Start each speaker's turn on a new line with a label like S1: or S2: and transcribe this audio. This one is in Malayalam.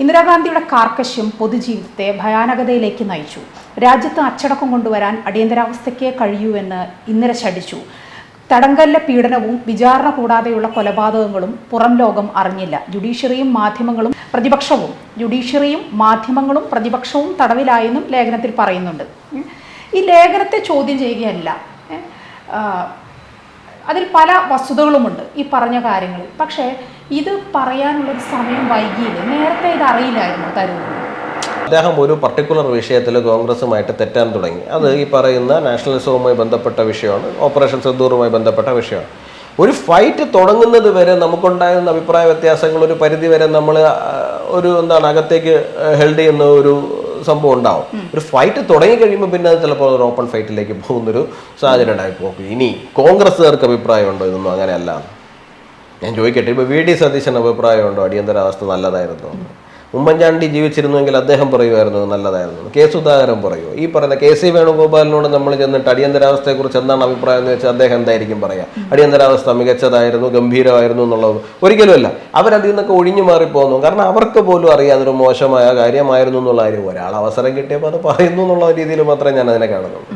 S1: ഇന്ദിരാഗാന്ധിയുടെ കാർക്കശ്യം പൊതുജീവിതത്തെ ഭയാനകതയിലേക്ക് നയിച്ചു. രാജ്യത്ത് അച്ചടക്കം കൊണ്ടുവരാൻ അടിയന്തരാവസ്ഥയ്ക്ക് കഴിയൂവെന്ന് ഇന്ദിര ശഠിച്ചു. തടങ്കലിലെ പീഡനവും വിചാരണ കൂടാതെയുള്ള കൊലപാതകങ്ങളും പുറം ലോകം അറിഞ്ഞില്ല. ജുഡീഷ്യറിയും മാധ്യമങ്ങളും പ്രതിപക്ഷവും തടവിലായെന്നും ലേഖനത്തിൽ പറയുന്നുണ്ട്. ഈ ലേഖനത്തെ ചോദ്യം ചെയ്യുകയല്ല, അതിൽ പല വസ്തുതകളുമുണ്ട് ഈ പറഞ്ഞ കാര്യങ്ങളിൽ. പക്ഷേ ഇത് പറയാനുള്ളൊരു സമയം വൈകിയില്ല. നേരത്തെ ഇത് അറിയില്ലായിരുന്നു തരൂരിന്.
S2: അദ്ദേഹം ഒരു പർട്ടിക്കുലർ വിഷയത്തിൽ കോൺഗ്രസുമായിട്ട് തെറ്റാൻ തുടങ്ങി. അത് ഈ പറയുന്ന നാഷണലിസവുമായി ബന്ധപ്പെട്ട വിഷയമാണ്, ഓപ്പറേഷൻ സിന്ദൂറുമായി ബന്ധപ്പെട്ട വിഷയമാണ്. ഒരു ഫൈറ്റ് തുടങ്ങുന്നത് വരെ നമുക്കുണ്ടായിരുന്ന അഭിപ്രായ വ്യത്യാസങ്ങൾ ഒരു പരിധി വരെ നമ്മൾ അകത്തേക്ക് ഹെൽഡ് ചെയ്യുന്ന ഒരു സംഭവം ഉണ്ടാവും. ഒരു ഫൈറ്റ് തുടങ്ങി കഴിയുമ്പോൾ പിന്നെ അത് ചിലപ്പോൾ ഒരു ഓപ്പൺ ഫൈറ്റിലേക്ക് പോകുന്നൊരു സാഹചര്യം ഉണ്ടായി പോകും. ഇനി കോൺഗ്രസ്സുകാർക്ക് അഭിപ്രായമുണ്ടോ? ഇതൊന്നും അങ്ങനെയല്ല. ഞാൻ ചോദിക്കട്ടെ, ഇപ്പോൾ വി ഡി സതീശന് അഭിപ്രായമുണ്ടോ അടിയന്തരാവസ്ഥ നല്ലതായിരുന്നു? ഉമ്മൻചാണ്ടി ജീവിച്ചിരുന്നുവെങ്കിൽ അദ്ദേഹം പറയുമായിരുന്നു നല്ലതായിരുന്നു. കെ സുധാകരൻ പറയുമോ? ഈ പറയുന്ന കെ സി വേണുഗോപാലിനോട് നമ്മൾ ചെന്നിട്ട് അടിയന്തരാവസ്ഥയെക്കുറിച്ച് എന്താണ് അഭിപ്രായം എന്ന് വെച്ചാൽ അദ്ദേഹം എന്തായിരിക്കും പറയുക? അടിയന്തരാവസ്ഥ മികച്ചതായിരുന്നു, ഗംഭീരമായിരുന്നു എന്നുള്ളത് ഒരിക്കലുമല്ല. അവരതിൽ നിന്നൊക്കെ ഒഴിഞ്ഞു മാറിപ്പോകുന്നു. കാരണം അവർക്ക് പോലും അറിയാം അതൊരു മോശമായ കാര്യമായിരുന്നു എന്നുള്ള കാര്യം. ഒരാൾ അവസരം കിട്ടിയപ്പോൾ അത് പറയുന്നു എന്നുള്ള രീതിയിൽ മാത്രമേ ഞാൻ അതിനെ കാണുന്നുള്ളൂ.